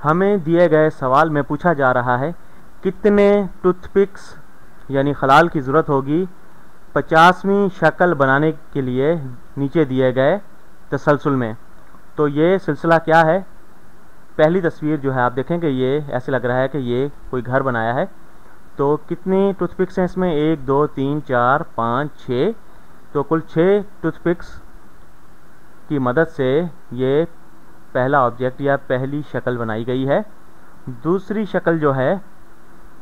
हमें दिए गए सवाल में पूछा जा रहा है कितने टूथपिक्स यानी खलाल की ज़रूरत होगी 50वीं शक्ल बनाने के लिए नीचे दिए गए तसलसल में। तो ये सिलसिला क्या है, पहली तस्वीर जो है आप देखें कि ये ऐसे लग रहा है कि ये कोई घर बनाया है। तो कितनी टूथपिक्स हैं इसमें, 1 2 3 4 5 6, तो कुल 6 टूथपिक्स की मदद से ये पहला ऑब्जेक्ट या पहली शक्ल बनाई गई है। दूसरी शक्ल जो है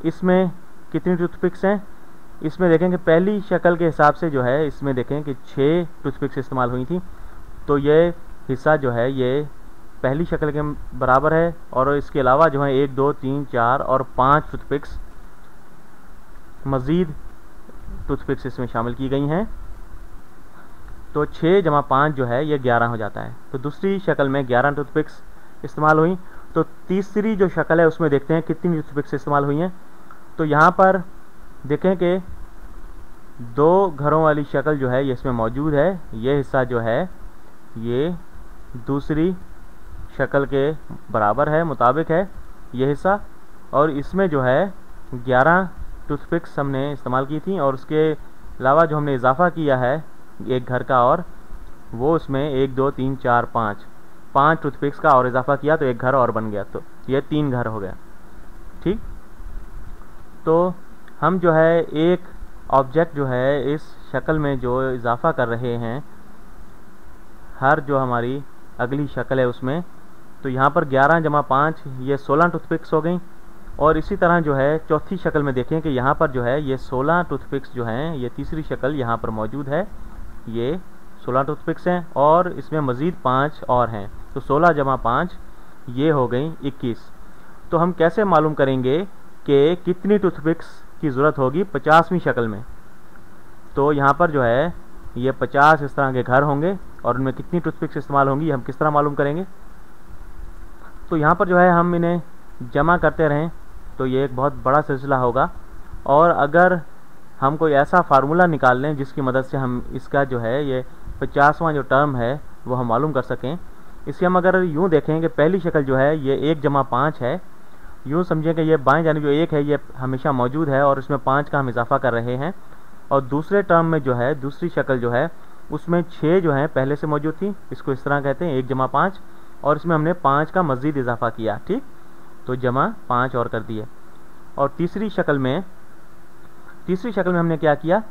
इसमें कितनी टूथपिक्स हैं, इसमें देखें कि पहली शक्ल के हिसाब से जो है इसमें देखें कि 6 टूथपिक्स इस्तेमाल हुई थी। तो ये हिस्सा जो है ये पहली शक्ल के बराबर है और इसके अलावा जो है 1 2 3 4 और 5 टूथपिक्स मज़ीद टूथपिक्स इसमें शामिल की गई हैं। तो 6 जमा 5 जो है ये 11 हो जाता है। तो दूसरी शक्ल में 11 टूथपिक्स इस्तेमाल हुई। तो तीसरी जो शक्ल है उसमें देखते हैं कितनी टूथपिक्स इस्तेमाल हुई हैं। तो यहाँ पर देखें कि 2 घरों वाली शक्ल जो है ये इसमें मौजूद है। ये हिस्सा जो है ये दूसरी शक्ल के बराबर है, मुताबिक है ये हिस्सा, और इसमें जो है 11 टूथपिक्स हमने इस्तेमाल की थी और उसके अलावा जो हमने इजाफ़ा किया है एक घर का, और वो उसमें 1 2 3 4 5 टूथपिक्स का और इजाफ़ा किया तो एक घर और बन गया। तो ये 3 घर हो गया। ठीक, तो हम जो है एक ऑब्जेक्ट जो है इस शक्ल में जो इजाफ़ा कर रहे हैं हर जो हमारी अगली शक्ल है उसमें, तो यहाँ पर 11 जमा 5 ये 16 टूथपिक्स हो गई। और इसी तरह जो है चौथी शक्ल में देखें कि यहाँ पर जो है ये 16 टूथपिक्स जो हैं, ये तीसरी शक्ल यहाँ पर मौजूद है, ये 16 टूथपिक्स हैं और इसमें मज़ीद 5 और हैं। तो 16 जमा 5 ये हो गई 21। तो हम कैसे मालूम करेंगे कि कितनी टूथपिक्स की ज़रूरत होगी 50वीं शक्ल में। तो यहाँ पर जो है ये 50 इस तरह के घर होंगे और उनमें कितनी टूथपिक्स इस्तेमाल होंगी हम किस तरह मालूम करेंगे। तो यहाँ पर जो है हम इन्हें जमा करते रहें तो ये एक बहुत बड़ा सिलसिला होगा। और अगर हम कोई ऐसा फार्मूला निकाल लें जिसकी मदद से हम इसका जो है ये 50वां जो टर्म है वो हम मालूम कर सकें। इसे हम अगर यूँ देखें कि पहली शक्ल जो है ये 1 जमा 5 है, यूँ समझें कि ये बाएं जानिब जो 1 है ये हमेशा मौजूद है और इसमें 5 का हम इजाफा कर रहे हैं। और दूसरे टर्म में जो है दूसरी शक्ल जो है उसमें 6 जो है पहले से मौजूद थी, इसको इस तरह कहते हैं 1 जमा 5, और इसमें हमने 5 का मज़ीद इजाफा किया। ठीक, तो जमा 5 और कर दिए। और तीसरी शक्ल में हमने क्या किया,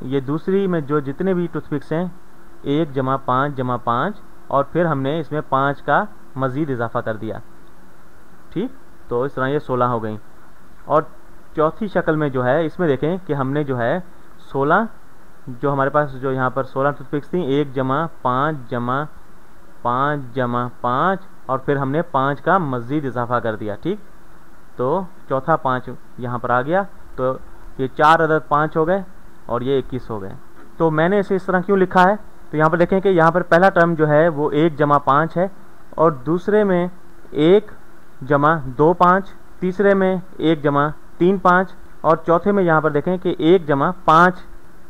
ये दूसरी में जो जितने भी टूथपिक्स हैं 1 जमा 5 और फिर हमने इसमें 5 का मज़ीद इजाफा कर दिया। ठीक, तो इस तरह ये 16 हो गई। और चौथी शक्ल में जो है इसमें देखें कि हमने जो है 16 जो हमारे पास जो यहाँ पर 16 टूथपिक्स थी 1 जमा 5 और फिर हमने 5 का मज़ीद इजाफा कर दिया। ठीक, तो चौथा 5 यहाँ पर आ गया, तो ये 4 अदद 5 हो गए और ये 21 हो गए। तो मैंने इसे इस तरह क्यों लिखा है, तो यहाँ पर देखें कि यहाँ पर पहला टर्म जो है वो 1 जमा 5 है और दूसरे में 1 जमा 2 5, तीसरे में 1 जमा 3 5 और चौथे में यहाँ पर देखें कि 1 जमा 5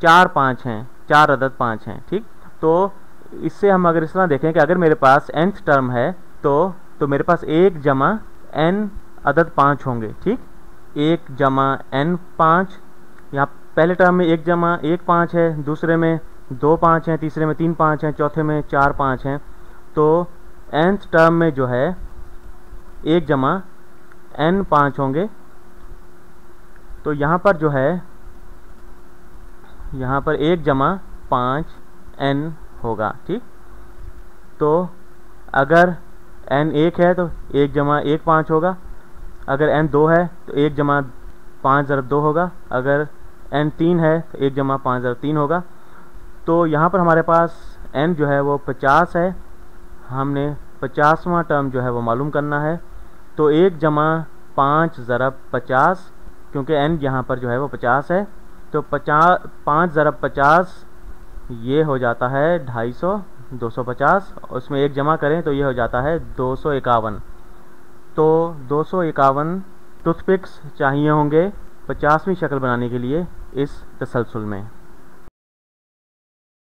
4 5 हैं, 4 अदद 5 हैं। ठीक, तो इससे हम अगर इस तरह देखें कि अगर मेरे पास nth टर्म है तो मेरे पास 1 जमा n अदद 5 होंगे। ठीक, 1 जमा n 5, यहाँ पहले टर्म में 1 जमा 1 5 है, दूसरे में 2 5 हैं, तीसरे में 3 5 हैं, चौथे में 4 5 हैं। तो nth टर्म में जो है 1 जमा n 5 होंगे। तो यहाँ पर जो है यहाँ पर 1 जमा 5 n होगा। ठीक, तो अगर n 1 है तो 1 जमा 1 5 होगा, अगर n 2 है तो 1 जमा 5 ज़रब 2 होगा, अगर n 3 है तो 1 जमा 5 ज़रब 3 होगा। तो यहाँ पर हमारे पास n जो है वो 50 है, हमने 50वां टर्म जो है वो मालूम करना है। तो 1 जमा 5 ज़रब 50, क्योंकि n यहाँ पर जो है वो 50 है, तो 5 ज़रब 50 ये हो जाता है 250, 250, उसमें 1 जमा करें तो ये हो जाता है 251। तो 251 टूथपिक्स चाहिए होंगे 50वीं शक्ल बनाने के लिए इस तसलसल में।